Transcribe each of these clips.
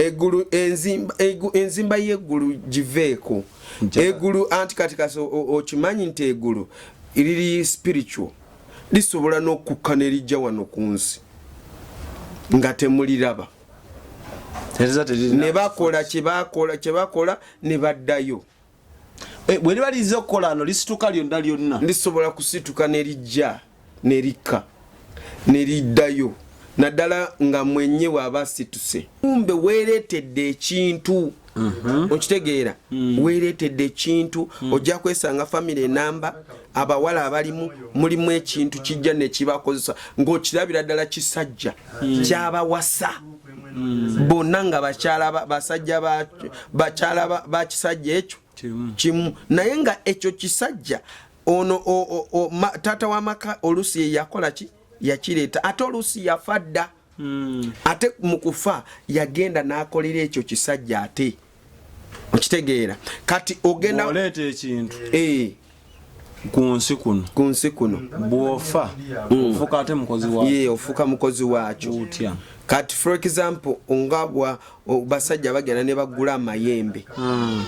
Eggulu enzimba y'eggulu giveeko. Eggulu anti kati okimanyi nti eggulu liri spiritual. Lisobola n'okukka ne lijja wano ku nsi nga temuliraba. Ne bakola kye bakola ne baddayo. Bwe liba lize okukola ano lisituka lyonna lisobola kusituka ne lijja ne likka ne liddayo naddala nga mwenye waba situse. Kumbe weeretedde ekintu. Okitegeera weeretedde ekintu ojja kwesanga family namba abawala abalimu mulimu ekintu kijja ne kibakozesa ng'okirabira ddala kisajja kyabawasa bonna nga bakyala ba kisajja ekyo kimu naye nga ekyo kisajja ono taata w'amaka oluusi ye yakola ki yakireeta ate oluusi yafadda ate mu kufa yagenda n'akolera ekyo kisajja ate. Okitegeera kati ogenda oleeta ekintu ku nsi kuno bw'ofa ofuuka ate mukozi waakyo. Ofuuka mukozi waakyo. Kati for example nga basajja bagenda ne bagula amayembe.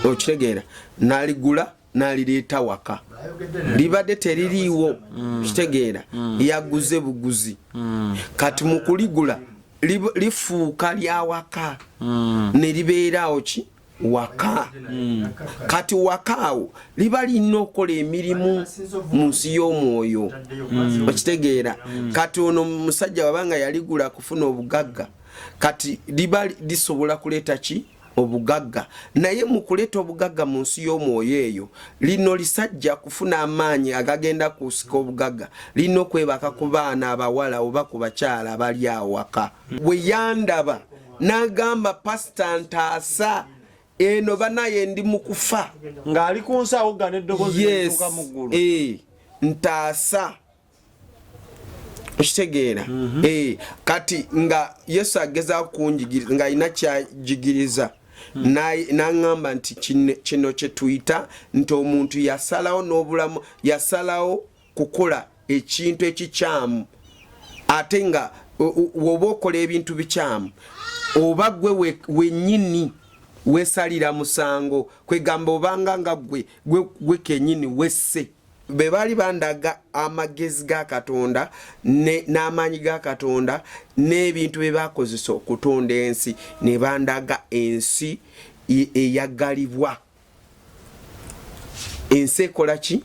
Okitegeera naligula nalireeta waka libadde teririiwo. Kitegeera yaguze buguzi kati mu kuligula lifuuka lya waka ne libeeraawo ki waka. Kati wakaawo liba lina okukola emirimu mu nsi y'omwoyo. Okitegeera kati ono musajja wabanga yaligula kufuna obugagga kati liba lisobola kuleeta ki obugagga naye mu kuleeta obugagga mu nsi y'omwoyo eyo lino lisajja kufuna amaanyi agagenda kusika obugagga lino okwebaka ku baana abawala oba ku bakyala abali awaka. Bwe yandaba n'agamba pasita ntaasa eno banaye ndi mu kufa ng'ali ku nsi awo gana eddogozi lituuka mu ggulu. Ntaasa. Okitegeera kati nga Yesu agezaako kunjigiriza nga alina kyajigiriza n'aŋŋamba nti kino kye tuyita nti omuntu yasalawo n'obulamu yasalawo kukola ekintu ekikyamu ate nga woba okola ebintu bikyamu oba gwe wennyini wesalira musango kwegamba obanga nga gwe kennyini wesse. Be bali bandaga amagezi ga Katonda n'amaanyi ga Katonda n'ebintu bye bakozesa okutonda ensi ne bandaga ensi eyagalibwa. Ensi ekola ki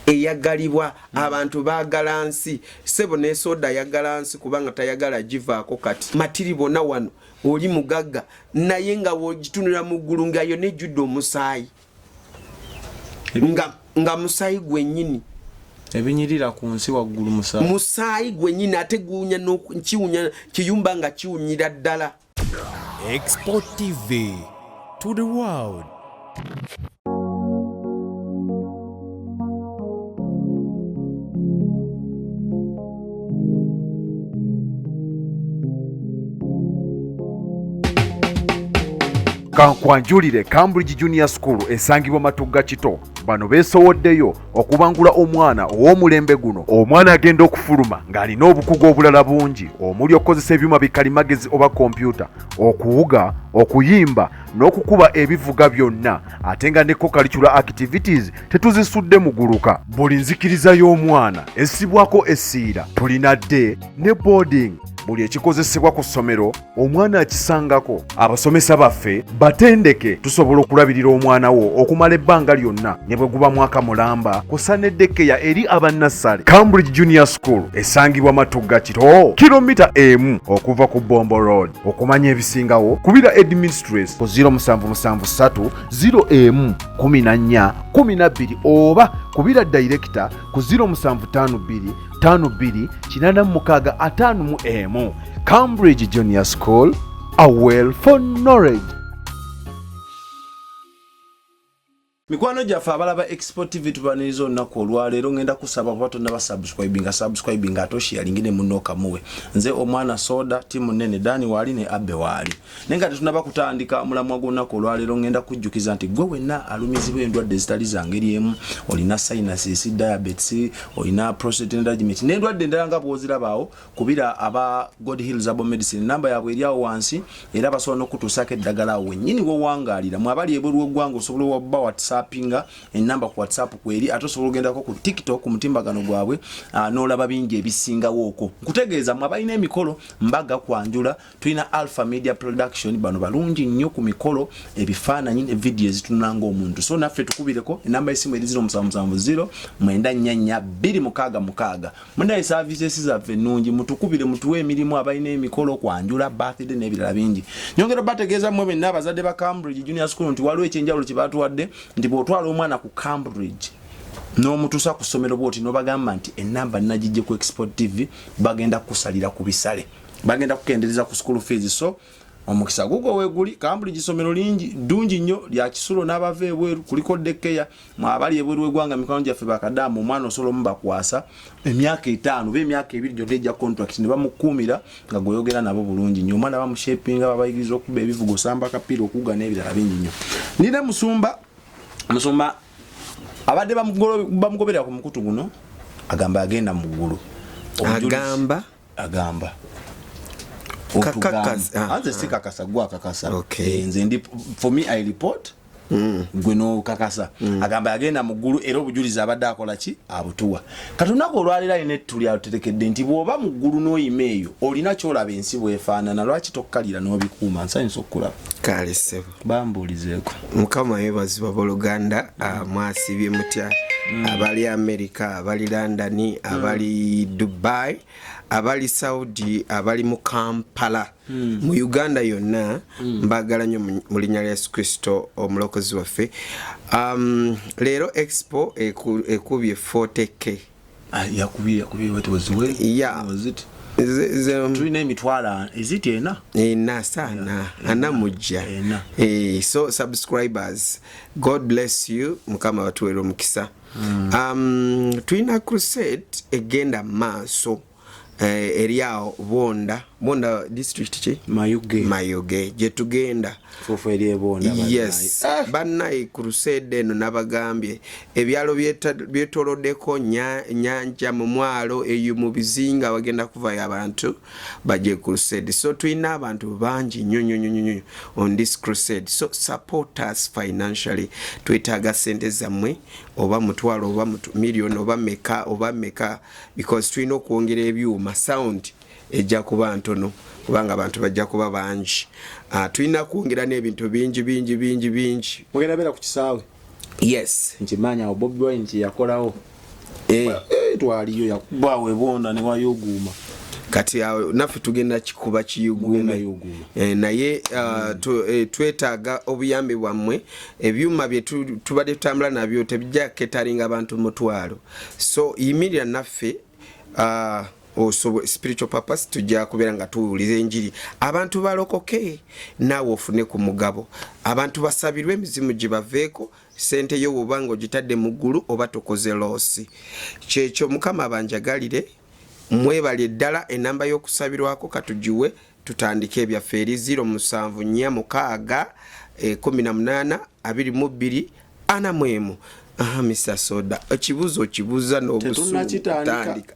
eyagalibwa abantu baagala nsi sebo ne soda yagala nsi kubanga tayagala givaako kati matiri bonna wano oli mugagga naye nga wogitunula mu ggulu nga yo nejjudde omusaayi nga musaayi gwennyini ebinyirira ku nsi waggulu musaayi gwennyini ate guwunya n'kiwunya kiyumba nga kiwunyira ddala. Export TV to the world. Kankwanjulire Cambridge Junior School esangibwa Matugga Kito. Bano beesowoddeyo okubangula omwana ow'omulembe guno. Omwana agenda okufuluma ng'alina obukugu obulala bungi omuli okukozesa ebyuma bikalimagezi oba kompyuta, okuwuga, okuyimba n'okukuba ebivuga byonna ate nga ne co-curricular activities tetuzisudde muguluka. Buli nzikiriza y'omwana essibwako essiira. Tulina day ne boarding. Buli ekikozesebwa ku ssomero omwana akisangako. Abasomesa baffe batendeke tusobola okulabirira omwana wo okumala ebbanga lyonna ne bwe guba mwaka mulamba kusa n'eddekeya eri abannassale. Cambridge Junior School esangibwa Matugga Kito, kilomita emu okuva ku Bombo Road. Okumanya ebisingawo kubira administrator ku 0773 01 14 oba kubira director ku 0752 52 Cambridge Junior School, a well for knowledge. mikwano gyaffe abalaba Export TV tubaniriza olunaku olwaleero ngenda kusaba kuba tonna basubscribing atoshialingine munoka muwe nze omwana soda timu nene Dani wali ne Abbe wali nenga tetunaba kutandika mulamwa gw'olunaku olwaleero ngenda kujjukiza nti gwe wenna alumizibwa endwadde ezitali zangeri emu olina sinuses diabetes olina prostate enlargement n'endwadde endala nga bw'ozirabaawo kubira aba God Hills Abo Medicine namba yaabwe eri awo wansi era basobola n'okutuusako eddagala awo wennyini w'owangaalira mwabali ebweru w'eggwanga osobola wabba whatsappinga enamba ku WhatsApp kweri ate osobola ogendako ku TikTok ku mutimbagano gwabwe n'olaba bingi ebisingawo okwo nkutegeeza mwabalina emikolo mbaga kwanjula tulina Alpha Media Production bano balungi nnyo ku mikolo ebifaananyi ne video ezitunanga omuntu so naffe tukubireko enamba y'essimu eri 0770 944 mundayi services zaffe nnungi mutukubire mutuwe emirimu abalina emikolo kwanjula birthday n'ebirala bingi nyongera bategeeza mwe benna abazadde ba Cambridge Junior School nti waliwo ekyenjawulo kye batuwadde nti bw'otwala omwana ku Cambridge n'omutuusa ku ssomero bw'oti n'obagamba nti enamba nagijje ku Export TV bagenda kusalira ku bisale bagenda kukendereza ku school fees so omukisa gugo weguli Cambridge ssomero lingi dungi nnyo lya kisulo n'abava ebweru kuliko dekeya mwabali ebweru wegwanga mikono gyaffe bakadamu omwana osolo mubakwasa emyaka 5 b'emyaka 2 gyonna ejja contract ne bamukuumira nga gwoyogera nabo bulungi nnyo omwana bamushapinga babayigiriza okuba ebivugo samba akapiira okuga n'ebirala bingi nnyo nina musumba abadde bamugoberera ku mukutu guno agamba agenda mu ggulu agamba anze si kakasa gwa kakasa nze ndi for me I report gwe no kakasa agamba agenda mu ggulu era obujuliza abadde akola ki abutuwa katunako olwalira ine tuli aterekedde nti bwoba mu ggulu n'oyimeeyo olina kyolaba ensi bwefaanana lwaki tokkalira n'obikuuma nsanyusa okukulaba kale sebo bambuulizeeko mukama yebaziba boluganda mwasibye mutya abali America abali London abali Dubai abali Saudi abali mu Kampala mu Uganda yonna mbagala nnyo mu linnya lya Yesu Kristo omulokozi waffe leero expo ekubye 40k yakubye what was it yeah was it tulina emitwala iziti ena sana anamujja so subscribers God bless you mukama watuwera omukisa tulina crusade egenda maaso eriao bonda district ki Mayuge je tugenda fofo eri ebonda yes bannayi crusade eno nabagambye ebyalo byetoloddeko nyanja mu mwalo eyo mu bizinga bagenda kuvayo abantu baje crusade so tulina abantu bangi nnyo on this crusade so support us financially twetaaga sente zammwe oba mutwalo oba million oba meka because tulina okwongera ebyuma sound ejja kuba ntono kubanga abantu bajja kuba bangi tulina kwongera n'ebintu bingi mugenda bera ku kisaawe yes nkimanya awo Bobi Wine nti yakolawo twaliyo yakubawe bonda ne wayoguma kati awo naffe tugenda kikuba kiyugume naye twetaaga obuyambi bwammwe ebyuma bye tubadde tutambula nabyo tebijja ketaringa abantu mutwalo so yimirira naffe also spiritual purpose tujja kubeera nga tuwuliza enjiri abantu balokoke naawe ofune ku mugabo abantu basabirwe emizimu gibaveeko sente yo bw'obanga ogitadde mu ggulu oba tokoze loosi kyekyo mukama abanjagalire mwebali eddala enamba y'okusabirwako katugiwe tutandike ebyaffe eri 0746 18 22 41 Mr. Soda ekibuzo kibuza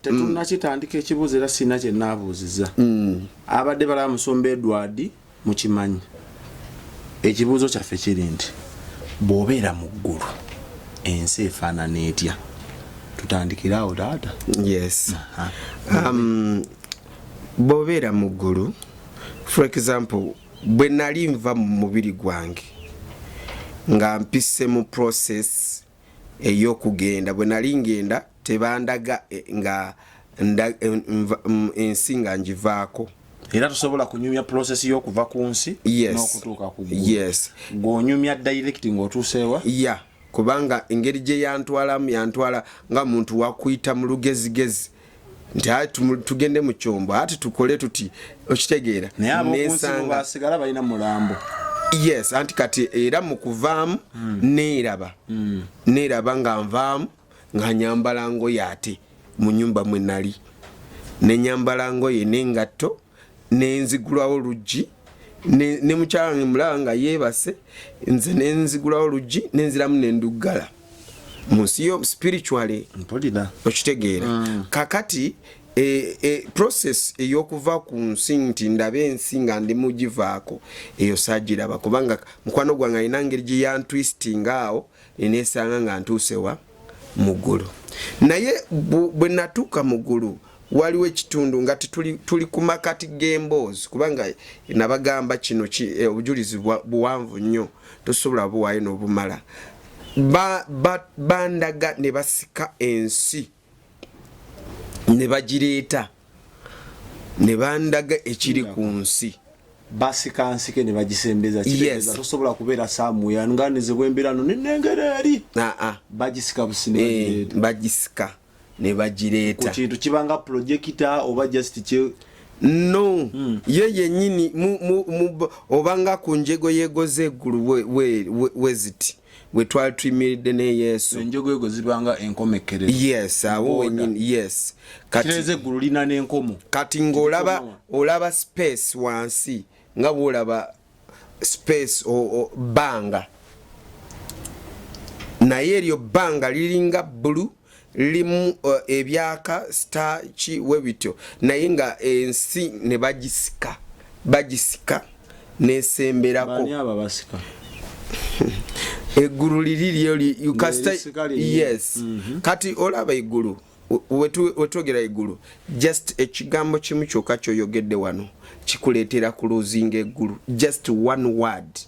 tetunnakitandika ekibuzo era sina kye naabuuziza abadde balaba Musomba Edward mukimanyi ekibuzo kyaffe kiri nti bw'obeera mu ggulu ensi efaanana etya tutandikira awo taata yes bw'obeera mu ggulu for example bwe nali nva mu mubiri gwange nga mpise mu process ey'okugenda bwe nali ngenda tebandaga nga ensi nga ngivaako era tusobola kunyumya process y'okuva ku nsi n'okutuuka ku ggulu yes ng'onyumya direct ng'otuuseewa kubanga engeri gye yantwala nga muntu wakuyita mu lugezigezi nti tugende mu kyombo ate tukole tuti okitegeera naye ab'okunsi basigala balina mulambo yes anti kati era mu kuvaamu neeraba nga nvaamu nga nyambala ngoye ate mu nyumba mwe nali ne nyambala ngoye n'engatto nenzigulawo oluggi ne mukyala wange mulaba nga yeebase nze nenzigulawo oluggi nenziramu nenduggala mu nsi yo spiritually okitegeera kakati process eyokuva ku nsi nti ndabe ensi nga ndi mugivaako eyo saagiraba kubanga mukwano gwange alina ngeri gye yantwistinga awo neneesanga nga ntuusewa muggulu naye bwe natuuka muggulu waliwo ekitundu nga tuli ku makati g'emboozi kubanga nabagamba kino obujulizi buwanvu nnyo tosobola buwaayo n'obumala bandaga ne basika ensi ne bagireeta ne bandaga ekiri ku nsi basika nsike ne bagisembeza kitegeeza tosobola kubeera saamuya nganize bwembirano nenengera eri bagisika busine bagisika ne bagireeta ku kintu kibanga projector oba just no ye yennyini obanga ku njego yegoze eggulu weziti we twali tuyimiridde ne Yesu enjogo ego zibanga enkomekerero yes awo wenyini yes kati eggulu lina n'enkomo kati ng'olaba space wansi nga bw'olaba space o banga naye eryo banga liringa blue limu ebyaka star ki webityo naye nga ensi ne bagisika nesemberako bani aba basika eggulu liririyo yes kati olaba eggulu wetwogera eggulu just ekigambo kimu kyokka kyoyogedde wano kikuleetera kuluzinga eggulu just one word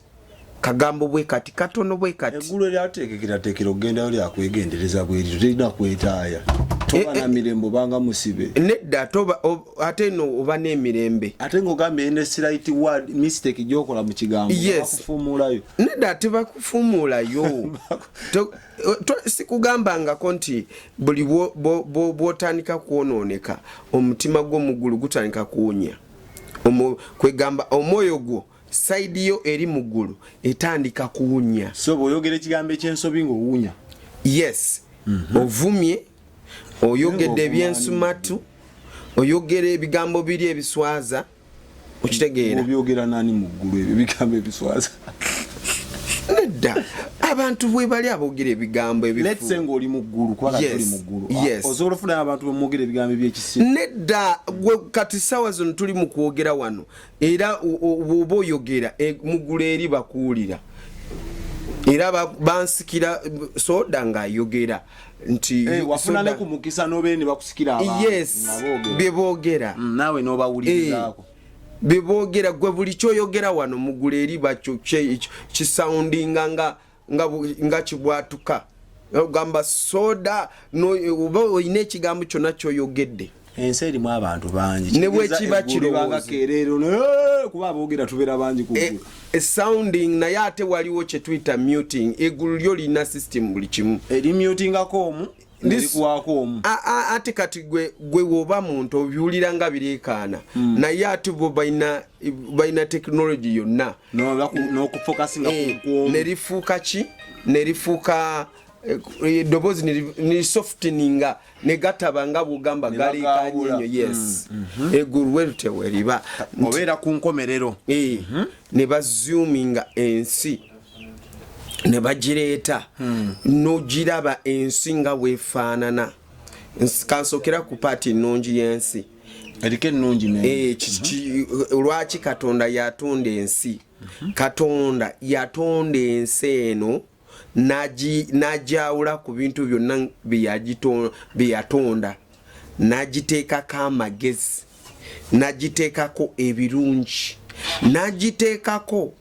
kagambo bwe kati katono bwe kati eggulu eryateekekerateekera okgendayo lyakwegendereza bwerito terina kwetaaya toba na mirembe banga musibe nedda toba ate no oba n'emirembe ate ng'ogambye ene slight word mistake gyokola mu kigambo bakufumulayo nedda tebakufumulayo sikugambangako nti buli bwotandika kwonooneka omutima gw'omuggulu gutandika kuwunya kwegamba omwoyo gwo side yo eri muggulu etandika kuwunya so bw'oyogera ekigambo eky'ensobi ng'owunya yes ovumye oyogedde ebyensumatu oyogera ebigambo biri ebiswaza okitegeera obyogera nani muggulu ebyo bigambo ebiswaza nedda abantu bwe bali aboogera ebigambo ebifu let's say ng'oli muggulu kubanga tuli muggulu osobola ofuna abantu bemwogera ebigambo ebyekisi nedda kati sawa zino tuli mu kwogera wano era bw'oba oyogera muggulu eri bakuwulira era bansikira soda ng'ayogera nti wafuna ne ku mukisa n'obeera ne bakusikira abantu yes beboogera naawe n'obawulirizaako beboogera gwe buli kyoyogera wano muggulu eri bakyo kisoundinga nga kibwatuka ogamba soda oba olina ekigambo kyonna kyoyogedde ensi erimu abantu bangi ne bwekiba kirowoozo kuba aboogera tubeera bangi kuggulu sounding naye ate waliwo kye tuyita muting eggulu lyo lina system buli kimu eri mutingako omu ndikuwaako omu ate kati gwe woba muntu obiwulira nga bireekaana naye ate bo balina technology yonna n'okufokasinga nerifuuka ki nerifuuka eddoboozi nerisofteninga negataba nga bugamba galeekanya ennyo yes eggulu werute weriba obeera ku nkomerero ne bazoominga ensi ne bagireeta n'ogiraba ensi nga bwefaanana kansokera ku paati ennungi y'ensi eriko ennungi lwaki katonda yatonda ensi katonda yatonda ensi eno n'ajawula ku bintu byonna bye yatonda n'agiteekako amagezi n'agiteekako ebirungi n'agiteekako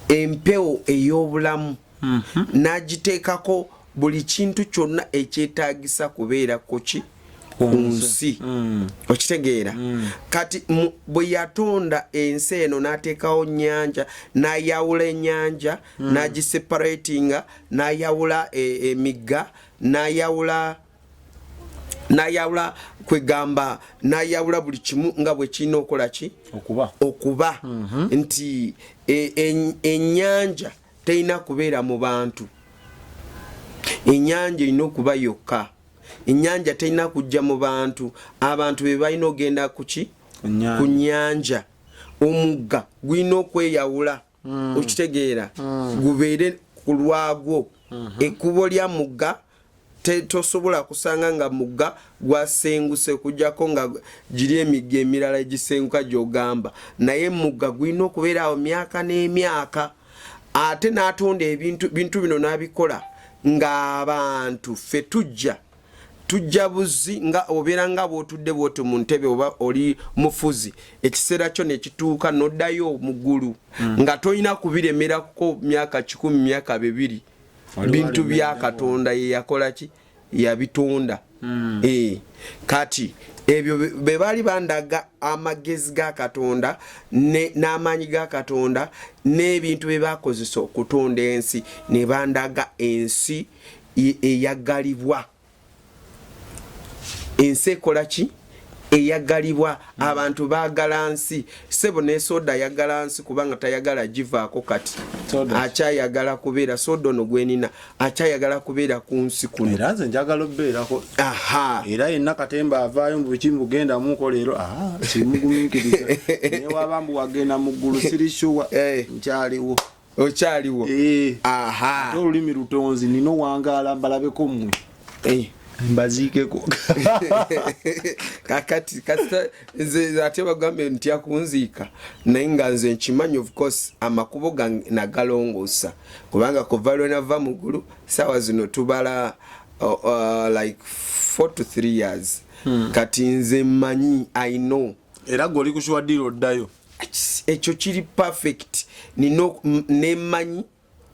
empewo ey'obulamu n'agiteekako buli kintu kyonna ekyetaagisa kubeerako ki ku nsi okitegeera kati bwe yatonda ensi eno n'ateekawo nnyanja n'ayawula ennyanja n'agiseparatinga n'ayawula emigga n'ayawula kwegamba nayawula buli kimu nga bwe kirina okola ki okuba nti ennyanja terina kubeera mu bantu, ennyanja erina okuba yokka, ennyanja terina kujja mu bantu, abantu be balina ogenda kuki ku nnyanja. Omugga gulina okweyawula okitegeera gubeere ku lwagwo. Ekkubo lya mugga tosobola kusanga nga mugga gwasenguse kujjako nga giri emigga emirala egisenguka gy'ogamba, naye mugga gulina okubeera awo myaka n'emyaka. Ate n'atonda bintu bino n'abikola ng'abantu ffe tujja buzi nga obeera nga bw'otudde bw'oti mu ntebe oba oli mufuzi, ekiseera kyo ne kituuka n'oddayo mu ggulu nga tolina kubiremerako myaka 10 myaka 2. Bintu bya Katonda ye yakola ki yabitonda. Kati ebyo be bali bandaga amagezi ga Katonda n'amaanyi ga Katonda n'ebintu bye bakozesa okutonda ensi, ne bandaga ensi eyagalibwa. Ensi ekola ki eyagalibwa. Abantu baagala nsi. Sebo ne soda yagala nsi kubanga tayagala givaako kati. Akyayagala kubeera soda ono gwenina akyayagala kubeera ku nsi kuno. Era nze njagala obbeerako. Era yenna Katemba avaayo mu biki mugenda muko leero kimugumiikiriza. Naye waba mbu wagenda mu ggulu sirishuwa nkyaliwo. Okyaliwo. Ate olulimi lutonzi nina owangaala mbalabeko mmwe. Mbazikeko kakati nze ate bagambe ntya kunziika naye nga nze nkimanyi of course amakubo nagalongoosa kubanga kuva lwe nava mu ggulu saawa zino tubala like 4 to 3 years. Kati nze mmanyi I know. Era gwe oli kuswadira oddayo. Ekyo kiri perfect. Nemmanyi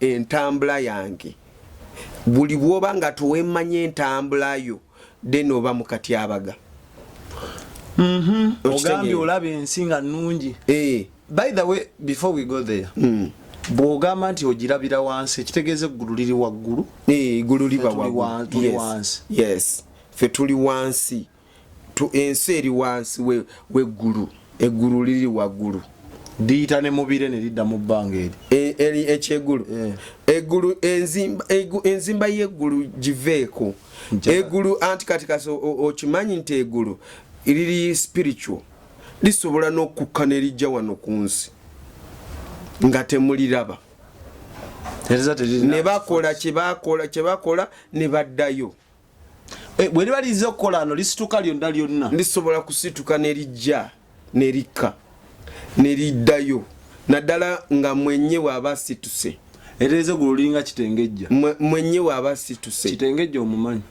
entambula yange. Buli bwoba nga tuwemanye entambula yo then oba mu katyabaga. Ogambye olaba ensi nga nnungi. By the way, before we go there, bw'ogamba nti ogirabira wansi ekitegeeza eggulu liri waggulu. Eggulu liba waggulu. Yes. Ffe tuli wansi. Ensi eri wansi w'eggulu. Eggulu liri waggulu. Diyita ne mubire ne lidda mu bbanga eri. Ekyegulu. Eggulu enzimba y'eggulu giveeko. Eggulu anti kaso okimanyi nti eggulu liri spiritual. Lisobola n'okukka ne lijja wano ku nsi nga temuliraba. Ne bakola kyebakola ne baddayo. Bwe liba lize okukola no lisituka lyonna lisobola kusituka ne lijja ne likka ne liddayo naddala nga mwenye waba situse. Ereze gululinga kitengejja. Mwenye waba situse. Kitengejja omumanyi.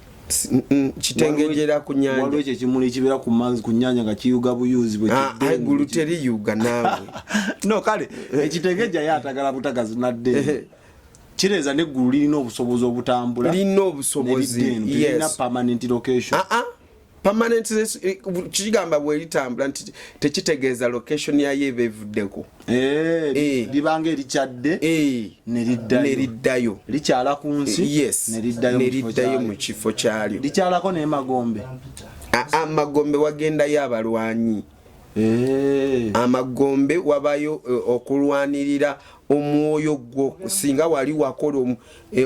Kitengejera ku nyanja. Waliwo ekyo kimuli kibera ku manzi ku nyanja nga kiyuga buyuzi bwe kidde. Gulu teriyuga naawe. No kale ekitengejja yatagala butagazi nadde. Kireza ne gulu lirina obusobozi obutambula. Lirina obusobozi. Yes. Lirina permanent location. Permanent kigamba bwe litambula nti tekitegeeza location yayo ebevuddeko. Libanga erikyadde ne liddayo. Likyala ku nsi. Yes. Ne liddayo mu kifo kyalyo. Likyalako ne Magombe. Magombe wagendayo abalwanyi. Amagombe wabayo okulwanirira omwoyo gwo singa wali wakola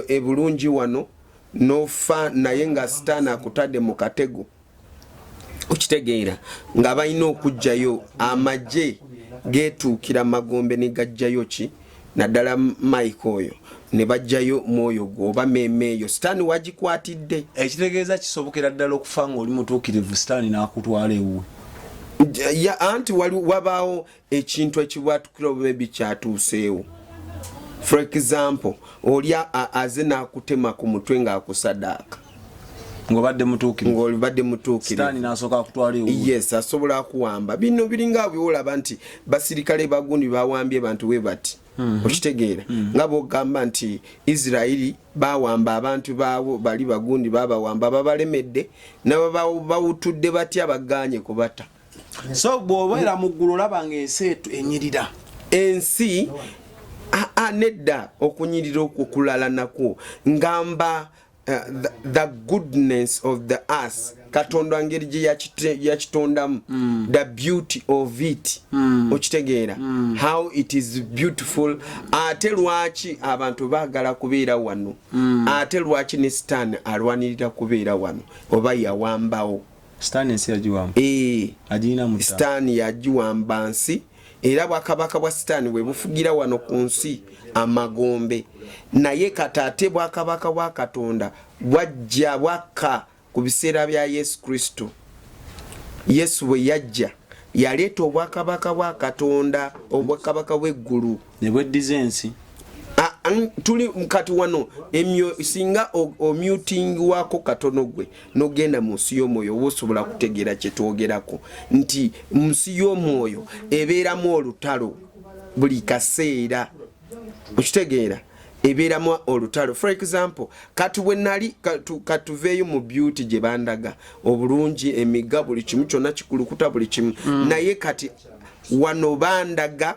ebulungi wano nofa naye nga sitaani akutadde mu katego. Okitegeera nga balina okujjayo amagye geetuukira Magombe ne gajjayo ki naddala Mike oyo ne bajjayo mwoyo gwo oba meme eyo sitaani wagikwatidde. Ekitegeeza kisobokera ddala okufa ng'oli mutuukirivu sitaani n'akutwala ewuwe. Anti wabaawo ekintu ekibwatukira obubebi kyatuuseewo. For example, oli aze n'akutema ku mutwe ng'akusadaaka. Ng'obadde mutuukirivu. Sitaani n'asooka akutwala ewuwe. Yes, asobola akuwamba. Bino biringa byolaba nti basirikale bagundi bawambye bantu we bati. Okitegeera nga bw'ogamba nti Isirairi bawamba abantu baabo bali bagundi babawamba babalemedde n'ababa bawutudde batya baganye kubata. So bw'obeera mu ggulu olaba ng'ensi enyirira. Ensi nedda okunyirira okulala nakwo ngamba the goodness of the earth katonda ngeri gye yakitondamu the beauty of it okitegeera how it is beautiful ate lwaki abantu baagala kubeera wano ate lwaki ne sitaani alwanirira kubeera wano oba yawambawo sitaani yagiwamba nsi era bwakabaka bwa sitaani bwe bufugira wano ku nsi amagombe naye kataate bwakabaka bwa katonda bwajja bwakka ku biseera bya Yesu Kristo. Yesu bwe yajja yaleeta obwakabaka bwa katonda obwakabaka bw'eggulu ne bweddiza ensi. Tuli mkati wano singa omuting wako katono gwe nogenda mu nsi y'omwoyo oba osobola kutegeera kye twogerako nti mu nsi y'omwoyo ebeeramu olutalo buli kaseera okitegeera ebeeramu olutalo. For example kati bwe nali katuveeyo mu beauty gye bandaga obulungi emiga buli kimu kyonna kikulukuta buli kimu naye kati wano bandaga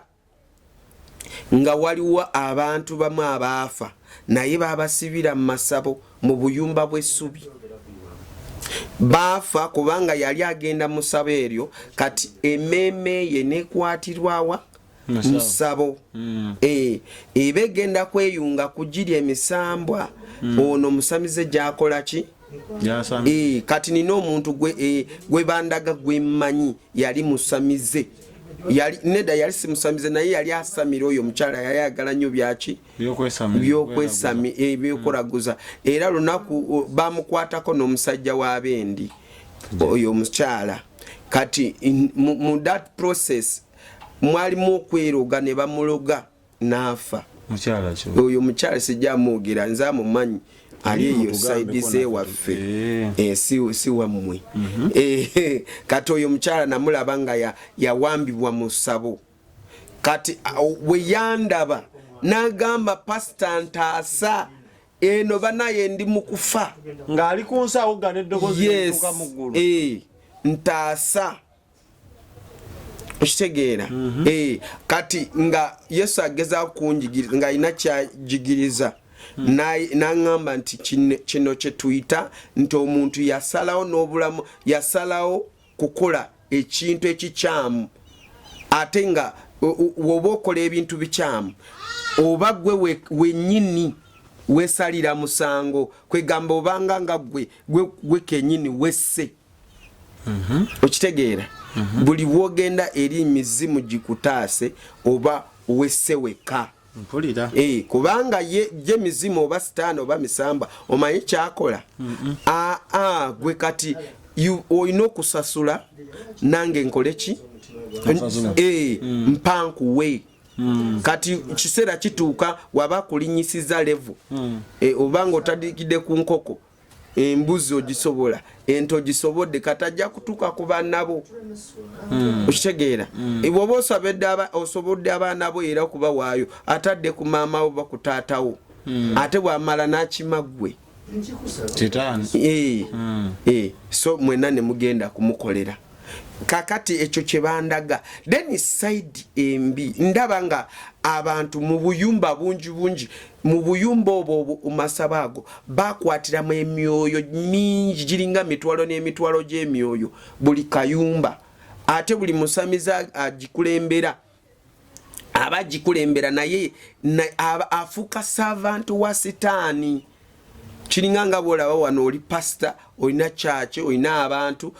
nga waliwo abantu bamu abaafa naye babasibira mu masabo mu buyumba bw'essubi baafa kubanga yali agenda mu ssabo eryo kati emmeeme ye nekwatirwawa mu ssabo eba egenda kweyunga kugirya emisambwa ono musamize gyakola ki kati nina omuntu gwe bandaga gwe mmanyi yali musamize neda yali simusamize naye yali asamira oyo omukyala yali ayagala nnyo byaki byokolaguza era lunaku bamukwatako n'omusajja w'abendi oyo omukyala kati mu that process mwalimu okweroga ne bamuloga n'afa oyo omukyala sijja mwogera nze amumanyi ali eyo saidi ze waffe si wammwe kati oyo omukyala namulaba nga yawambibwa mu ssabo kati we yandaba n'agamba pasita ntaasa eno banaye ndi mu kufa ng'ali ku nsawo gana eddoboozi lituuka mu ggulu ntaasa okitegeera kati nga Yesu agezaako kunjigiriza nga alina kyajigiriza n'aŋŋamba nti kino kye tuyita nti omuntu yasalawo n'obulamu yasalawo kukola ekintu ekikyamu ate nga woba okola ebintu bikyamu oba gwe wennyini weesalira musango kwegamba obanga nga gwe kennyini wesse okitegeera buli wogenda eri emizimu gikutaase oba wesse wekka mpulira kubanga ye mizimu oba sitaani oba misamba omanyi kyakola gwe kati olina okusasula nange nkole ki mpankuwe kati kiseera kituuka waba kulinyisiza levu obanga otadikidde ku nkoko embuzi ogisobola ente ogisobodde katajja kutuuka ku bannabo okitegeera bwoba osobodde abaana bo era kubawaayo atadde ku maama wo baku taatawo ate bwamala n'akimagwe so mwena ne mugenda kumukolera kakati ekyo kye bandaga then side embi ndaba nga abantu mu buyumba bungi mu buyumba obwo masaba ago bakwatiramu emyoyo mingi giringa mitwalo n'emitwalo gy'emyoyo buli kayumba ate buli musamiza agikulembera abagikulembera naye afuuka servant wa sitaani kiringa nga bwolaba wano oli pastor olina church olina abantu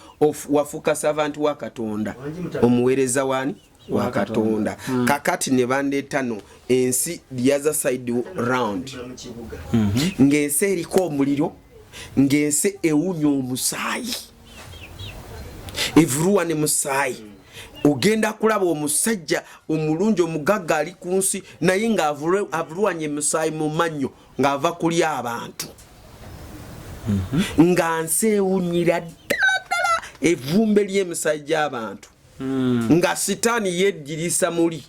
wafuuka servant wa Katonda omuweereza wani wa Katonda kakati ne bandeeta no ensi the other side round ng'ensi eriko omuliro ng'ensi ewunya omusaayi evurwa ne musaayi ogenda kulaba omusajja omulungi omugagga ali ku nsi naye ng'avulwanye musaayi mu mannyo ng'ava kulya abantu nga nsi ewunyira ddala evvumbe ly'emisaayi gy'abantu nga sitaani yejjirisa muli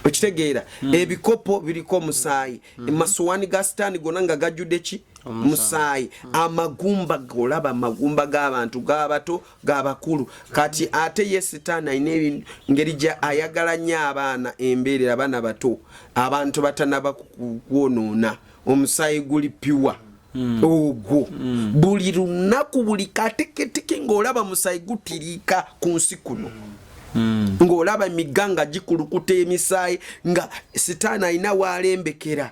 okitegeera ebikopo biriko musaayi amasuwaani ga sitaani gonna nga gajjudde ki musaayi amagumba golaba amagumba g'abantu g'abato g'abakulu kati ate ye sitaani alina ngeri gye ayagala nnyo abaana embeerera abaana bato abantu batanaba kwonoona omusaayi guli piwa ogwo buli lunaku buli kateketeke ng'olaba musayi gutirika ku nsi kuno ng'olaba emiganga gikulukuta emisaayi nga sitaani alina waalembekera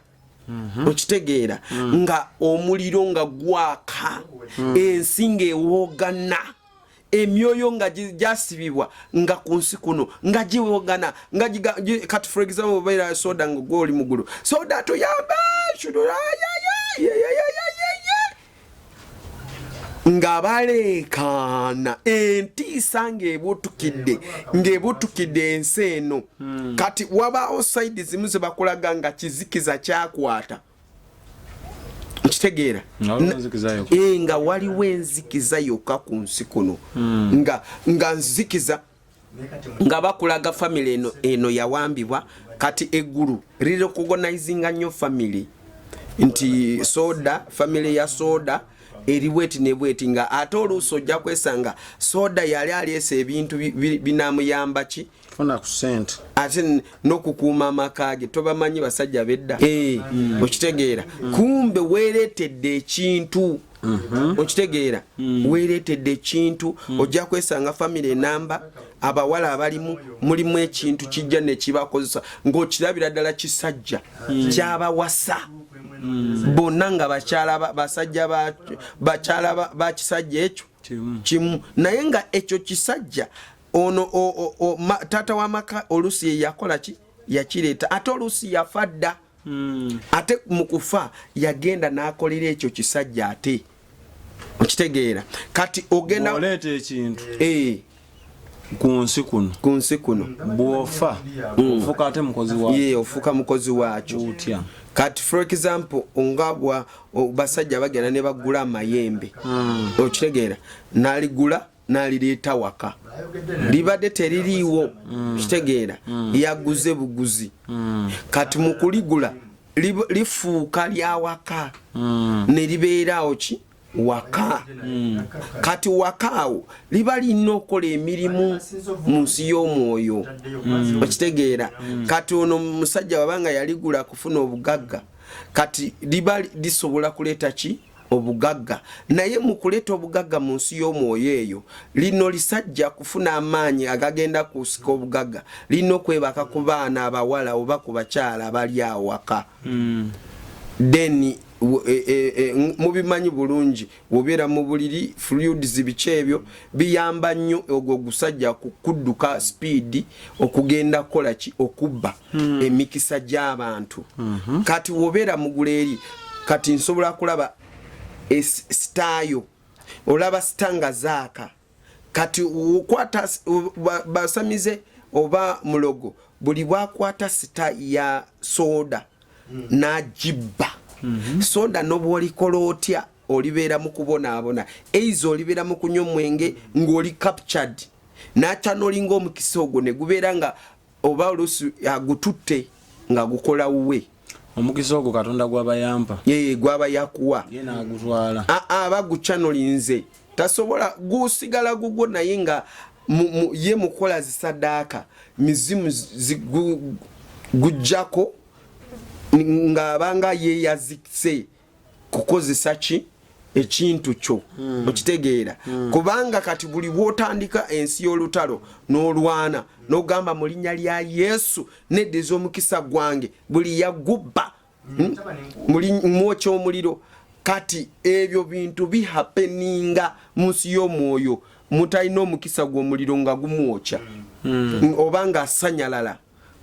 okitegeera nga omuliro nga gwaka ensi ng'ewoogana emyoyo nga gyasibibwa nga ku nsi kuno nga giwoogana nga kati for example obaira soda nga gwoli mugulu soda tuyamba nga baleekaana entiisa ng'ebutukidde ensi eno kati wabaawo sayidi zimu ze bakulaga nga kizikiza kyakwata nkitegeera nga waliwo enzikiza yokka ku nsi kuno nga nzikiza nga bakulaga family eno yawambibwa kati eggulu lirecognizinga nnyo family nti soda family ya soda eri bweti ne bweti nga ate oluusi ojja kwesanga soda yali aleese ebintu binamuyamba ki funa ku sente ate n'okukuuma amaka ge tobamanyi basajja bedda okitegeera kumbe weeretedde ekintu okitegeera weeretedde ekintu ojja kwesanga family enamba abawala abalimu mulimu ekintu kijja ne kibakozesa ng'okirabira ddala kisajja kyabawasa bonna nga bakyala bakisajja ekyo kimu naye nga ekyo kisajja ono taata w'amaka oluusi ye yakola ki yakireeta ate oluusi yafa dda ate mu kufa yagenda n'akolera ekyo kisajja ate okitegeera kati ogenda oleeta ekintu ku nsi kuno bw'ofa ofuuka ate mukozi waakyo ofuuka mukozi waakyo utya kati for example ongabwa basajja bagenda ne bagula amayembe okitegeera naligula nalireeta waka libadde teririiwo kitegeera yaguze buguzi kati mu kuligula lifuuka lya waka ne libeeraawo ki waka kati wakaawo liba lina okukola emirimu mu nsi y'omwoyo okitegeera kati ono musajja wabanga yaligula kufuna obugagga kati liba lisobola kuleeta ki obugagga naye mu kuleeta obugagga mu nsi y'omwoyo eyo lino lisajja kufuna amaanyi agagenda kusika obugagga lina okwebaka ku baana abawala oba ku bakyala abali awaka then mubimanyi bulungi wobeera mu buliri fluids biki ebyo biyamba nnyo ogwo gusajja kudduka speed okugenda kola ki okubba emikisa gy'abantu kati wobeera mu guleeri kati nsobola kulaba stayo olaba stanga zaaka kati ukwata basamize oba mulogo buli bwakwata sita ya soda najibba soda nobwolikola otya olibeera mu kubonaabona eizo olibeera mu kunywa omwenge ng'oli captured naca nolinga omukisa ogwo ne gubeera nga oba oluusi agututte nga gukola wuwe omukisa ogwo katonda gwabayamba gwaba yakuwa ye n'agutwala bagucanolinze tasobola gusigala gugwo naye nga ye mukola zisaddaaka mizimu gujjako nga abanga ye yazikise kukozesa ki ekintu kyo okitegeera kubanga kati buli bwotandika ensi y'olutalo n'olwana n'ogamba mu linnya lya Yesu neddeza omukisa gwange buli yagubba mwokya omuliro kati ebyo bintu bihapeninga mu nsi y'omwoyo mutalina omukisa gw'omuliro nga gumwokya oba nga asanyalala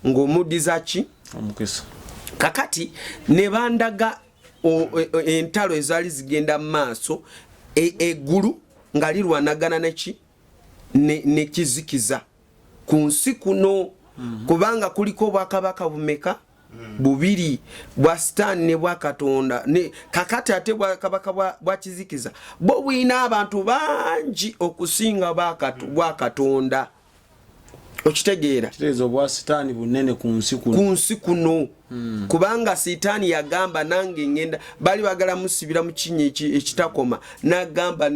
ng'omuddiza ki omukisa kakati ne bandaga entalo ezaali zigenda mu maaso eggulu nga lirwanagana neki nekizikiza ku nsi kuno kubanga kuliko obwakabaka bumeka bubiri bwa Sitaani ne bwa Katonda kakati ate bwakabaka bwa kizikiza bo bwina abantu bangi okusinga bwa Katonda okitegeera kitegeeza obwa Sitaani bunene ku nsi kuno kubanga Sitaani yagamba nange ngenda bali bagala musibira mu kinyi ekitakoma nagamba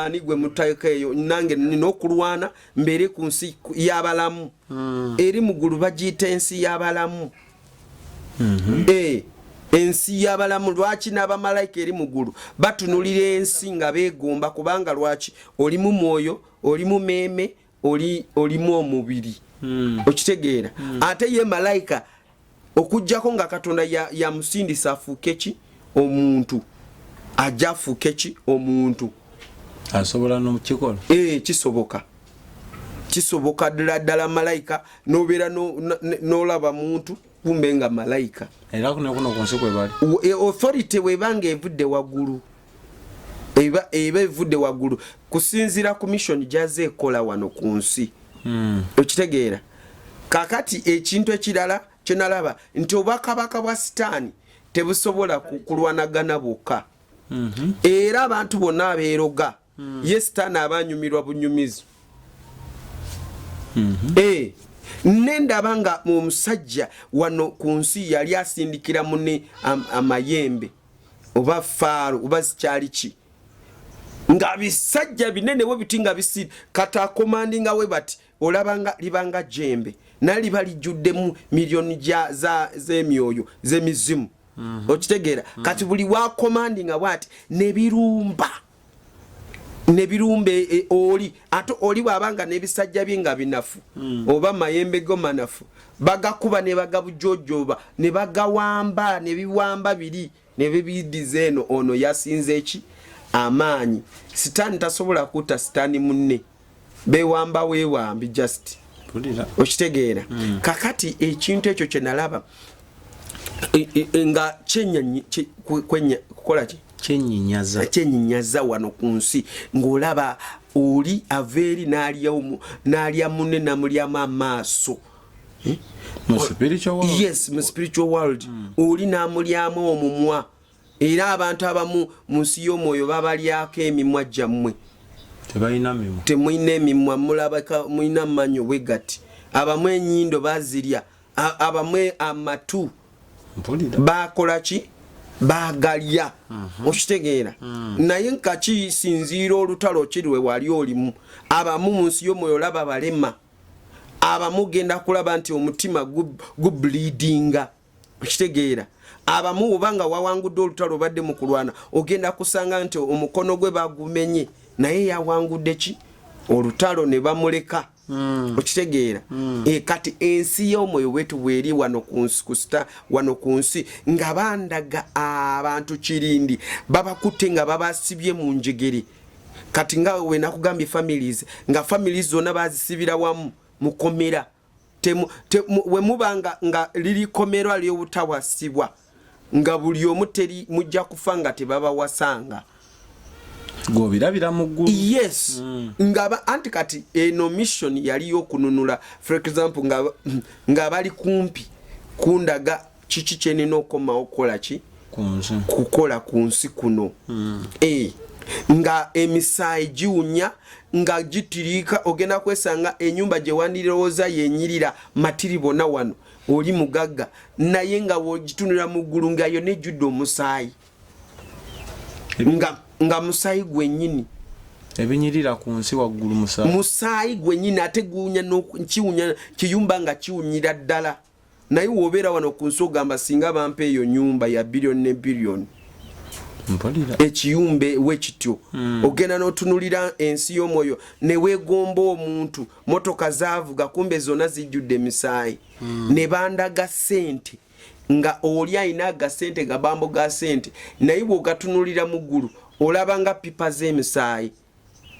nigwe mutaika eyo nange n'okulwana mbere ku nsi y'abalamu eri mugulu bagiyita ensi y'abalamu ensi y'abalamu. Lwaki n'abamalayika eri mu ggulu batunulira ensi nga beegomba? Kubanga lwaki? Olimu mwoyo, olimu meeme, olimu omubiri. Okitegeera? Ate ye malayika okujjako nga Katonda yamusindisa afuuke ki? Omuntu. Ajja afuuke ki? Omuntu. Asobola n'okukikola? Kisoboka. Kisoboka ddala malayika n'obeera n'olaba muntu kumbe nga malayika. Era kuno ku nsi kwe bali. Authority webanga evudde waggulu. Eba evudde waggulu kusinziira ku mission gy'aze ekola wano ku nsi. Okitegeera? Kakati ekintu ekirala kye nalaba nti obwakabaka bwa Sitaani tebusobola kulwanagana bwokka. Era abantu bonna abeeroga ye Sitaani abanyumirwa bunyumizi. Nendaba nga omusajja wano ku nsi yali asindikira munne amayembe oba faaro oba sikyali ki nga bisajja binene bwe biti nga bisiri kata commandinga we bati olabanga libanga jembe naliba lijjuddemu miliyoni z'emyoyo z'emizimu. Okitegeera? Kati buli wa commandinga bwati nebirumba oli ate oli bwabanga n'ebisajja bye nga binafu oba mayembe go manafu bagakuba ne bagabujjojoba ne bagawamba ne biwamba biri ne bibidize eno ono yasinze eki amaanyi. Sitaani tasobola kuta Sitaani munne bewamba weewambi just. Okitegeera? Kakati ekintu ekyo kye nalaba nga kukola ki? Kyennyinyaza wano ku nsi ng'olaba oli aveeri n'alya munne namulyamu amaaso. Mu spiritual world? Yes, mu spiritual world. Oli n'amulyamu omumwa. Era abantu abamu mu nsi y'omwoyo babalyako emimwa gyammwe. Tebalina mimwa. Temulina emimwa, mulabaka mulina amanyo bwe gati. Abamu ennyindo bazirya, abamu amatu bakola ki? Bagalya. Okitegeera? Naye nka kisinziira olutalo kiri we wali olimu. Abamu mu nsi y'omwoyo olaba balema. Abamu genda kulaba nti omutima gubleedinga. Okitegeera? Abamu obanga wawangudde olutalo obadde mu kulwana ogenda kusanga nti omukono gwe bagumenye naye yawangudde ki? Olutalo ne bamuleka. Okitegeera? Kati ensi y'omwoyo wetu bweri wano ku nsi wano ku nsi nga bandaga abantu kirindi babakutte nga babasibye mu njegere. Kati nga we nakugambye families nga families zonna bazisibira wamu mukomera we mubanga nga liri komerwa ly'obutawasibwa nga buli omu teri mujja kufa nga tebabawasanga. Gobirabira mu ggulu. Yes. Ngaba anti kati eno mission yali yokununula for example nga bali kumpi kundaga kiki kyenina okomawo okukola ki? Kukola ku nsi kuno. Nga emisaayi giwunya nga gitiriika ogenda kwesanga enyumba gye wandirowooza yenyirira matiri bonna wano oli mugagga naye nga wogitunula mu ggulu nga yo nejjudde omusaayi nga musaayi gwennyini ebinyirira ku nsi waggulu musaayi gwennyini ate kiwunya kiyumba nga kiwunyira ddala naye wobeera wano ku nsi ogamba singa bampa eyo nyumba ya biliyoni ne biliyoni ekiyumbe wekityo ogenda n'otunulira ensi y'omwoyo ne weegomba omuntu motoka zaavuga kumbe zonna zijjudde emisaayi ne bandaga ssente nga oli alina agasente gabambo ga ssente naye bw'ogatunulira mu ggulu olaba nga pipa z'emisaayi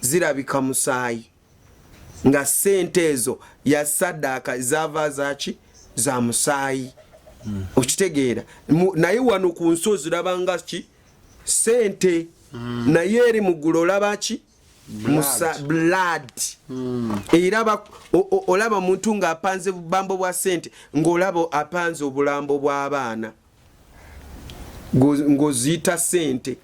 zirabika musaayi nga ssente ezo ya saddaaka zaava zaki za musaayi. Okitegeera? Naye wano ku nsi oziraba ki? Sente. Naye eri mu ggulu olaba ki? Blood. Era olaba muntu ng'apanze bubambo bwa sente ng'olaba apanze obulambo bw'abaana ng'oziyita sente.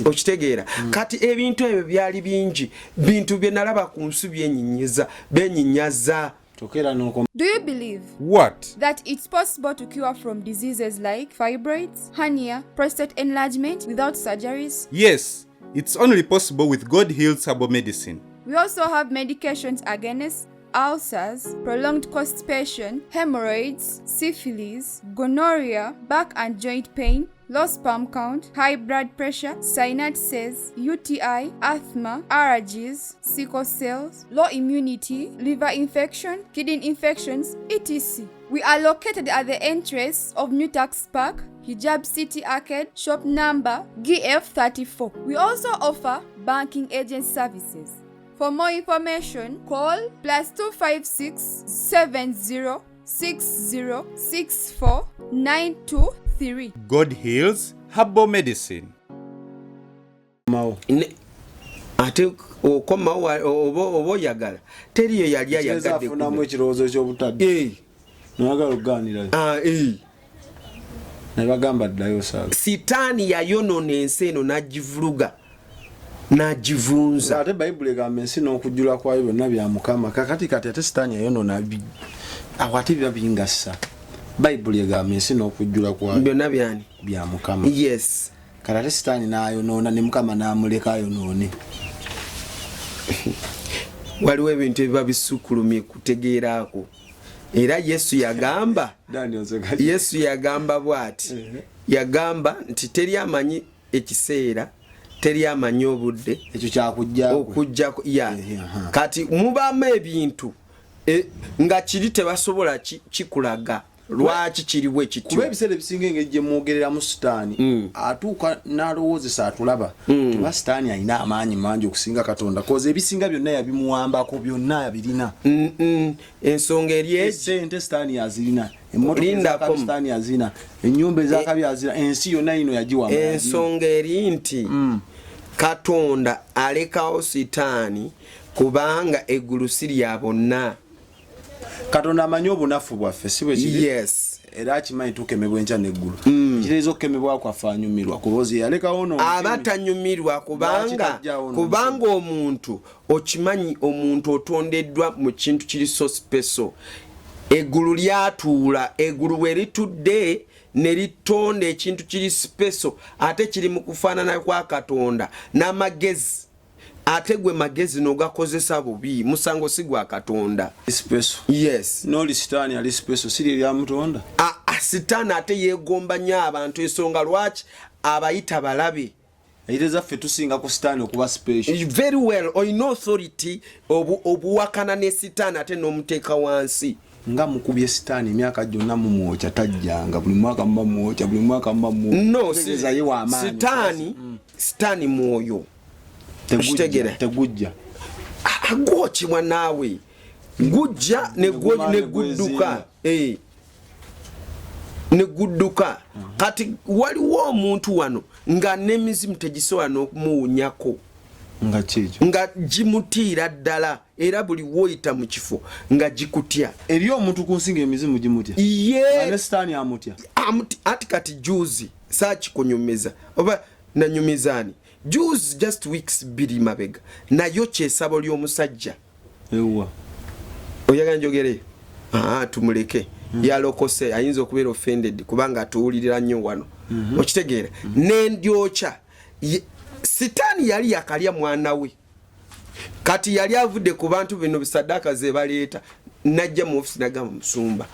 Okitegeera? Kati ebintu ebyo byali bingi bintu bye nalaba ku nsi byenyinyaza. Do you believe What? that it's possible to cure from diseases like fibroids, hernia, prostate enlargement without surgeries? Yes, it's only possible with God Heals Herbal Medicine. We also have medications against ulcers, prolonged constipation, hemorrhoids, syphilis, gonorrhea, back and joint pain, low sperm count, high blood pressure, sinuses, UTI, asthma, allergies, sickle cells, low immunity, liver infection, kidney infections, etc. We are located at the entrance of New Tax Park, Hijab City Arcade, shop number GF34. We also offer banking agent services. For more information, call +256 70 60 64 923. God Heals Herbal Medicine. Ate okoma obo yagala teriyo yali yagadde kunamu ekirowoozo ky'obutadde nagala okuganira nebagamba ddayo saaga sitaani yayonoona ensi eno n'agivuluga n'agivunza ate bayibuli egamba ensi n'okujjula kwayo byonna bya Mukama kati ate sitaani yayonoona awo ate biba bingassa bayibuli egamba ensi n'okujjula kwayo byonna byani bya Mukama yes kati ate sitaani n'ayonoona ne Mukama n'amuleka ayonoone waliwo ebintu ebiba bisukulumye kutegeeraako era Yesu yagamba bw'ati yagamba nti teri amanyi ekiseera teri amanyi obudde ekyo kyakujjako kati mubaamu ebintu nga kiri tebasobola kikulaga lwaki kiriwe kityo kuba ebiseera ebisinga engeri mwogerera mu sitaani atuuka n'alowoozesa atulaba tuba sitaani alina amaanyi mangi okusinga Katonda koze ebisinga byonna yabimuwambako byonna yabirina ensonga eri esente sitaani yazirina emmotoka sitaani yazirina ennyumba ezakabi yazirina ensi yonna ino yagiwa ensonga eri nti Katonda alekawo sitaani kubanga eggulu si lya bonna Katonda amanyi obunafu bwaffe si bwe kiri yes era akimanyi tukemebwa enkya neggulu kireza okukemebwa kwaffe anyumirwa kubozi yalekawo no abatanyumirwa kubanga omuntu okimanyi omuntu otondeddwa mu kintu kiri so special eggulu lyatuula eggulu bwe litudde ne litonda ekintu kiri special ate kiri mu kufaanana kwa Katonda n'amagezi ate gwe magezi n'ogakozesa bubi musango si gwa Katonda special yes noli sitaani ali special siri lya Mutonda sitaani ate yeegomba nnyo abantu ensonga lwaki abayita balabe ayiteza ffe tusinga ku sitaani okuba special very well olina authority obuwakana ne sitaani ate n'omuteeka wansi nga mukubye sitaani emyaka gyonna mumwokya tajjanga buli mwaka muba mwokya buli mwaka muba sitaani mwoyo tegujja agwokibwa naawe gujja negudduka kati waliwo omuntu wano nga n'emizimu tegisobola n'okumuwunyako nga gimutiira ddala era buli woyita mu kifo nga gikutya eri omuntu ku nsinga emizimu gimutya ne sitaani amutya ati kati juzi saakikunyumiza oba nanyumizaani juzi just weeks biri mabega nayo kyesabo ly'omusajja ewa oyagala njogere tumuleke yalokose ayinza okubeera offended kubanga atuwulirira nnyo wano okitegeera n'endyokya sitaani yali yakalya mwana we kati yali avudde ku bantu bino bisaddaaka ze baleeta najja mu ofisi nagamba Musumba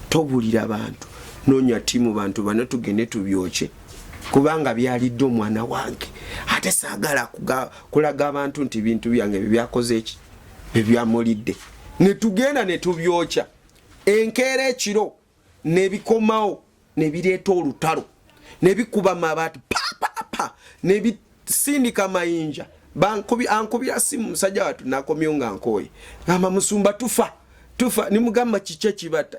tobulira bantu noonya tiimu bantu bano tugende tubyokye kubanga byalidde omwana wange ate saagala kulaga abantu nti bintu byange bibyakoze eki ebyamulidde ne tugenda ne tubyokya enkeera ekiro ne bikomawo ne bireeta olutalo ne bikuba mabaati pa ne bisindika mayinja ankubira simu musajja watu nakomyo nga nkooye gamba Musumba tufa nimugamba kiki ekibata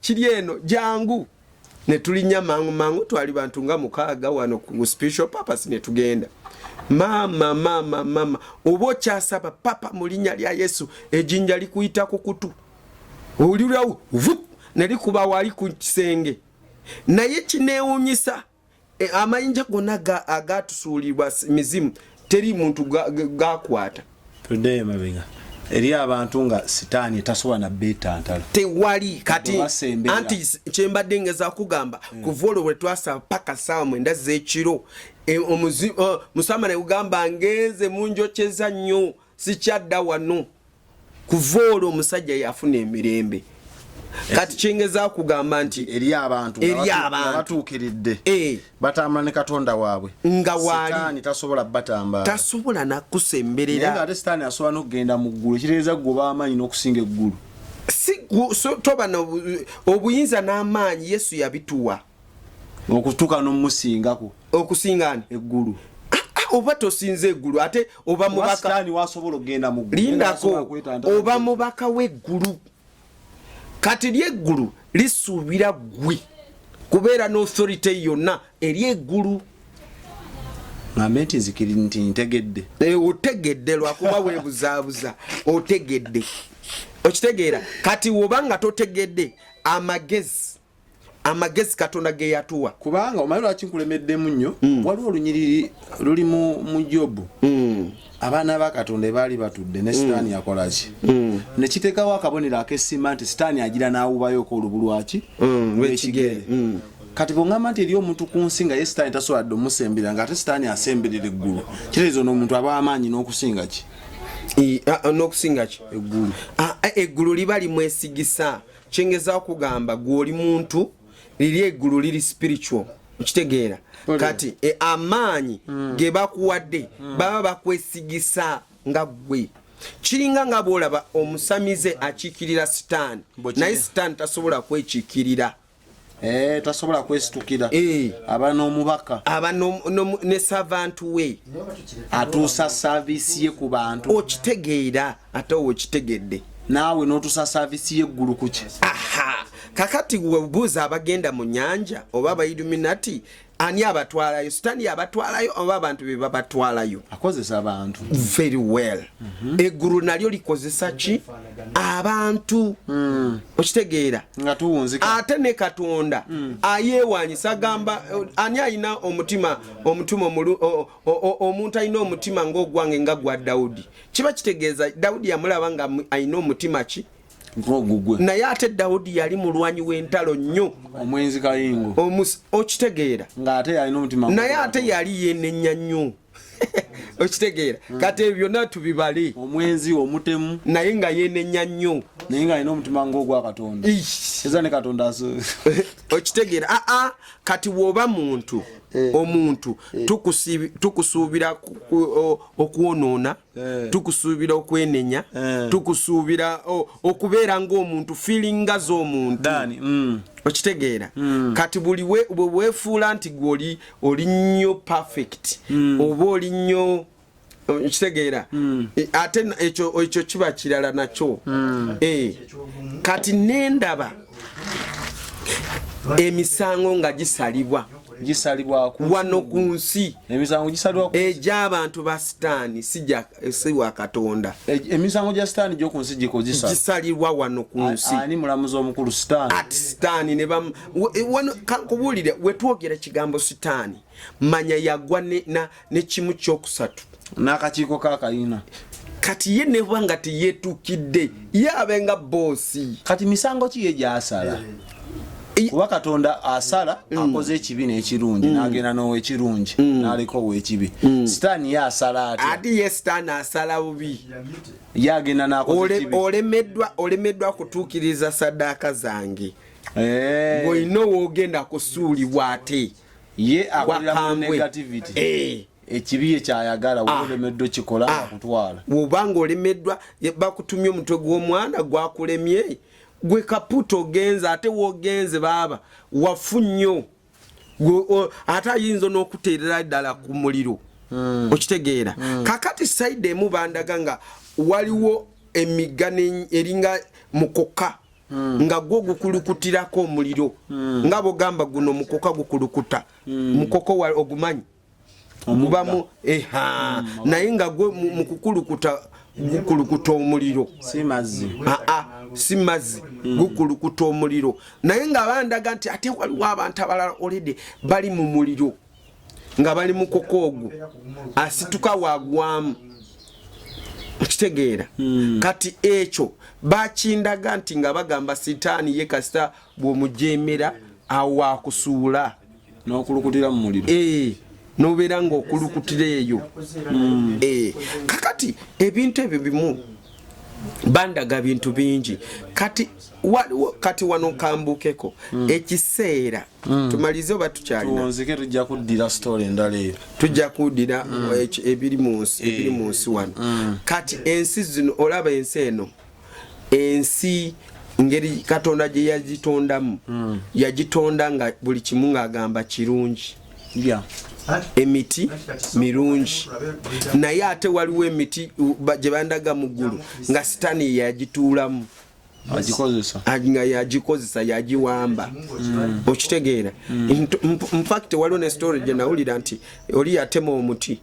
kiri eno jangu ne tulinya mangu twali bantu nga mukaaga wano ku special purpose ne tugenda mama oba okyasaba papa mu linnya lya Yesu ejinja likuyita ku kutu olirawo ne likuba wali ku kisenge naye kineewunyisa amayinja gonna agatusuulibwa mizimu teri muntu gakwata tudde mabega eri abantu nga sitaani tasobola na beetantala tewali kati anti kyembadde ngeza kugamba kuva olwo bwe twasaba paka ssaawa 9 z'ekiro Musama ne ugamba ngenze munjokyeza nnyo sikyadda wano kuva olwo omusajja yafuna emirembe. Kati kyengeza kugamba nti eri abantu batuukiridde batambula ne Katonda waabwe nga wali Sitaani tasobola nakusemberera nga ate Sitaani asobola n'okugenda mu ggulu ekitegeeza gwe amaanyi n'okusinga eggulu toba obuyinza n'amaanyi Yesu yabituwa okutuuka n'omusingako okusingana eggulu oba tosinze eggulu ate oba mubaka Sitaani wasobola okugenda mu ggulu lindako oba mubaka w'eggulu kati lyeggulu lisuubira gwe kubeera n'authority yonna eri eggulu ngambe nti nzikiri nti ntegedde otegedde lwakuba weebuzaabuza otegedde okitegeera kati woba nga totegedde amagezi Katonda ge yatuwa kubanga omanyi lwaki nkulemeddemu nnyo waliwo olunyiriri luli mu Jobu abaana ba Katonda baali batudde ne Sitaani yakolaki ne kiteekawo akabonero ak'esima nti Sitaani agira n'awubayoko olubu lwaki lw'ekigere kati bw'ongamba nti eri omuntu ku nsi nga ye Sitaani tasobola dde omusembera nga ate Sitaani asemberera eggulu kitegeeza n'omuntu aba amaanyi n'okusinga ki n'okusinga ki eggulu liba limwesigisa kyengeza okugamba gw'oli muntu liri eggulu liri spiritual okitegeera kati amaanyi ge bakuwadde baba bakwesigisa nga gwe kiringa nga bw'olaba omusamize akiikirira Sitaani naye Sitaani tasobola kwekiikirira tasobola kwesitukira aba n'omubaka aba ne savantu we atuusa saavisi ye ku bantu okitegeera ate okitegedde naawe n'otuusa saavisi y'eggulu kuki kakati webuuza abagenda mu nnyanja oba Abailluminati ani abatwalayo Sitaani abatwalayo oba abantu be babatwalayo akozesa abantu very well eggulu nalyo likozesa ki abantu okitegeera nga tuwunzika ate ne Katonda ayeewanyisa agamba ani alina omuntu alina omutima ng'ogwange nga gwa Dawudi kiba kitegeeza Dawudi yamulaba nga alina omutima ki naye ate Dawudi yali mulwanyi w'entalo nnyo omwenzi kayingo okitegeera ng'ate yalina omutima naye ate yali yenenya nnyo okitegeera kati ebyo byonna tubibale omwenzi omutemu naye nga yenenya nnyo naye nga alina omutima ng'ogwa Katonda eza ne Katonda okitegeera kati woba omuntu tukusuubira okwonoona tukusuubira okwenenya tukusuubira okubeera ng'omuntu feelinga z'omuntu okitegeera kati buli weefuula nti gwe oli nnyo perfect oba oli nnyo okitegeera ate ekyo kiba kirala nakyo kati nendaba emisango nga gisalibwa wano ku nsi emisango gisalibwa egy'abantu ba Sitaani si wa Katonda emisango gya Sitaani gy'oku nsi gisalibwa wano ku nsi ani mulamuzi omukulu Sitaani ati Sitaani ne kubuulire wetwogera kigambo Sitaani manya yagwa ne kimu kyokusatu n'akakiiko k'akayina kati ye ne bwanga teyeetuukidde ye abenga boosi kati misango ki ye gy'asala kuba Katonda asala akoze ekibi n'ekirungi n'agenda n'ow'ekirungi n'aleka ow'ekibi Sitaani ye asala ati ye Sitaani asala bubi ye agenda n'akoze ekibi olemeddwa kutuukiriza saddaaka zange bw'olina woogenda kusuulibwa ate ye akolera mu negativity ekibi ye kyayagala wolemeddwa kikola akutwala wobanga olemeddwa bakutumye omutwe gw'omwana gwakulemye gwe kaputa ogenza ate wogenze baba wafu nnyo ate ayinza n'okuteerera ddala ku muliro okitegeera kakati saidi emu bandaga nga waliwo emigano eringa mukoka nga gwo gukulukutirako omuliro nga bogamba guno mukoka gukulukuta mukoko ogumanyi omubamu naye nga gwe mukukulukuta gukulukuta omuliro si mazzi gukulukuta omuliro naye nga bandaga nti ate waliwo abantu abalala already bali mu muliro nga bali mu koko ogwo asituka wagwamu okitegeera kati ekyo bakindaga nti nga bagamba Sitaani ye kasita bw'omujemera awo akusuula n'okulukutira mu muliro nobeera ng'okulukutira eyo kakati ebintu ebyo bimu bandaga bintu bingi kati wano kambukeko ekiseera tumalize oba tukyalina tuwonzeke tujja kuddira story endala eyo tujja kuddira ebiri mu nsi wano kati ensi zino olaba ensi eno ensi ngeri Katonda gye yagitondamu yagitonda nga buli kimu ng'agamba kirungi emiti mirungi naye ate waliwo emiti gye bandaga mu ggulu nga sitaani yagituulamu nga yagikozesa yagiwamba okitegeera infact waliwo ne story gye nawulira nti oli yatema omuti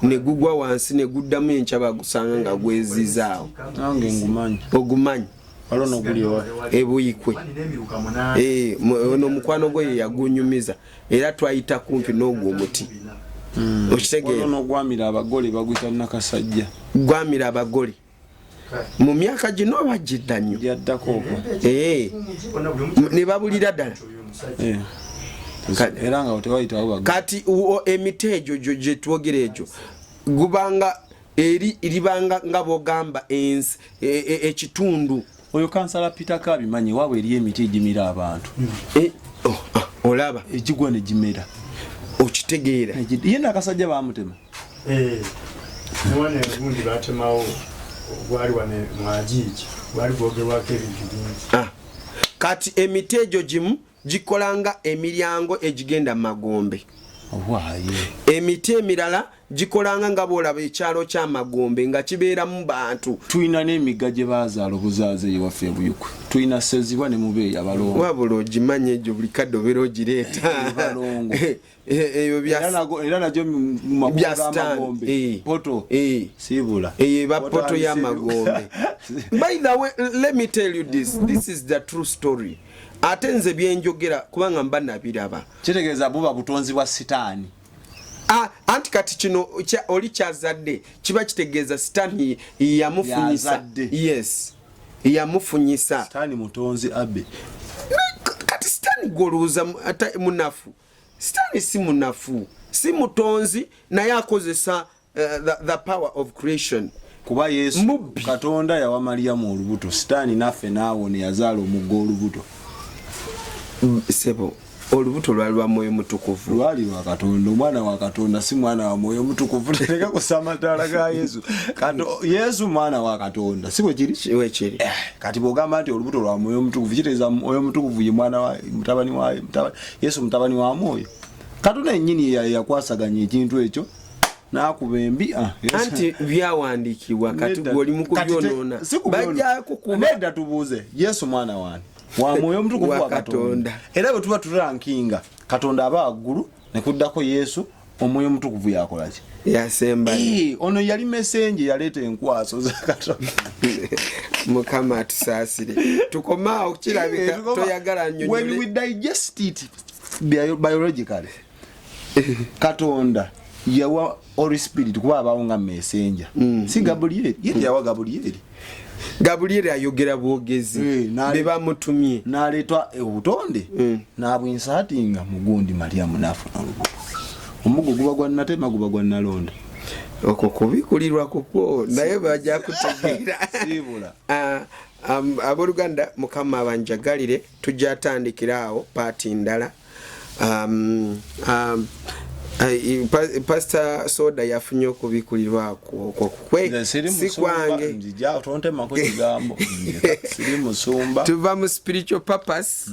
ne gugwa wansi ne guddamu enkya bagusanga nga gwezizaawo ogumanyi ebuyikwe ono mukwano gwe yagunyumiza era twayita kumpi n'ogwo omuti okitegeera gwamira abagole bagwita nakasajja gwamira abagole mu myaka gino bagidda nnyo ne babulira ddala era nga tewayitawo kati emiti egyo gye twogera egyo gubanga eribanga nga bogamba ekitundu oyo kansala Peter Kabimanyi waabwe eri emiti egimira abantu olaba egigwa ne gimera okitegeera ye nakasajja bamutema nwane gundi batemawo gwali wane mwajiji gwali gwogerwako ebintu bingi kati emiti egyo gimu gikolanga emiryango egigenda mu magombe emiti emirala gikolanga nga boolaba ekyalo ky'amagombe nga kibeeramu bantu tulina n'emigga gye baazaala obuzaaze ewaffe ebuyukwe tulina Sezibwa ne Mubeeyi abalongo wabula ogimanye egyo buli kadde obeera ogireeta eyo era nagyo byamagombe poto siibula eba poto y'amagombe. By the way, let me tell you this is the true story. Ate nze byenjogera kubanga mba nabiraba kitegeeza buba butonzi bwa sitaani. Anti kati kino oli kyazadde kiba kitegeeza sitaani yamufunyisa. Yes, yamufunyisa. Sitaani mutonzi abe. Kati sitaani goluuza ata munafu. Sitaani si munafu, si mutonzi naye akozesa the power of creation. Kuba Yesu Katonda yawa Mariyamu olubuto, sitaani naffe naawo ne yazaala omuggo olubuto. Sebo olubuto lwali lwa Mwoyo Mutukuvu. Lwali lwa Katonda, omwana wa Katonda si mwana wa Mwoyo Mutukuvu. Leka kusamataala ga Yesu. Yesu mwana wa Katonda si bwe kiri? Kati bw'ogamba nti olubuto lwa Mwoyo Mutukuvu kitegeeza Mwoyo Mutukuvu ye mwana wa mutabani wa Yesu mutabani wa Mwoyo. Katonda yennyini yakwasaganya ekintu ekyo n'akuba embi. Anti byawandiikibwa kati gw'oli mu kubyonoona bajja kukuba. Nedda tubuuze Yesu mwana wani wa Mwoyo Mutukuvu wa Katonda. Era bwe tuba turankinga Katonda aba waggulu ne kuddako Yesu, Omwoyo Mutukuvu yakola ki? Yasemba. Ono yali mesenje yaleeta enkwaso za Katonda. Mukama atusaasire. Tukomaawo kirabika toyagala nnyonnyole. When we digest it biologically, Katonda yawa Holy Spirit kuba abawo nga messenger. Si Gabriel, yeye yawa Gabriel. Gabriel ayogera bwogezi be bamutumye n'aleetwa obutonde n'abwinsatinga mugundi Mariyamu n'afuna olubuto. Omugo guba gwa natema guba gwa nalonda. Okwo kubikulirwa kuko naye bajja kutegeera. Sibula. Abooluganda Mukama abanjagalire tujja atandikiraawo paati ndala. Pastor Soda yafunye okubikulirwa kwe si kwange njija tonte makozi gambo siri musumba tuva mu spiritual purpose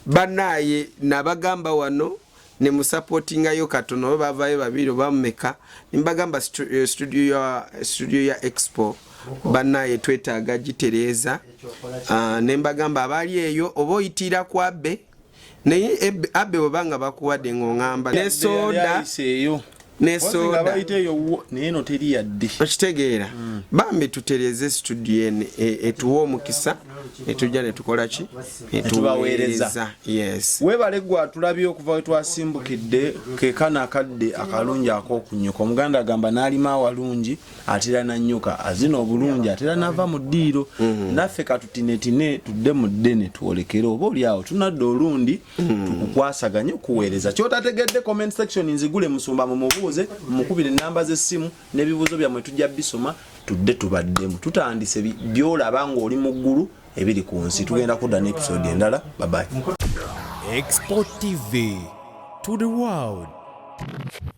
banaye nabagamba wano ne musupportinga yo katono bavayo babiro bameka nimbagamba studio ya Expo banaye twetaaga gitereza nembagamba abali eyo oba oyitira kwabe naye abe obanga bakuwadde ng'ongamba ne soda neno teri yadde okitegeera bambi tutereze studio etuwa omukisa netujja netukola ki Netubaweereza. yes Webale gwa tulabye okuva we twasimbukidde kekana akadde akalungi ak'okunyuka. Omuganda agamba n'alima awalungi atera na nnyuka azina obulungi atera nava mu ddiiro. Naffe katutinetine tudde mu ddene twolekere oba oli awo tunadde olundi tukukwasaganye okuweereza. Kyotategedde comment section nzigule Musumba mumubuuze mukubire namba z'essimu n'ebibuuzo byammwe tujja bisoma tudde tubaddemu. Tutandise byolaba ng'oli mu ggulu ebiri ku nsi. Tugenda kudda ne episode endala. Bye bye. Export TV to the world.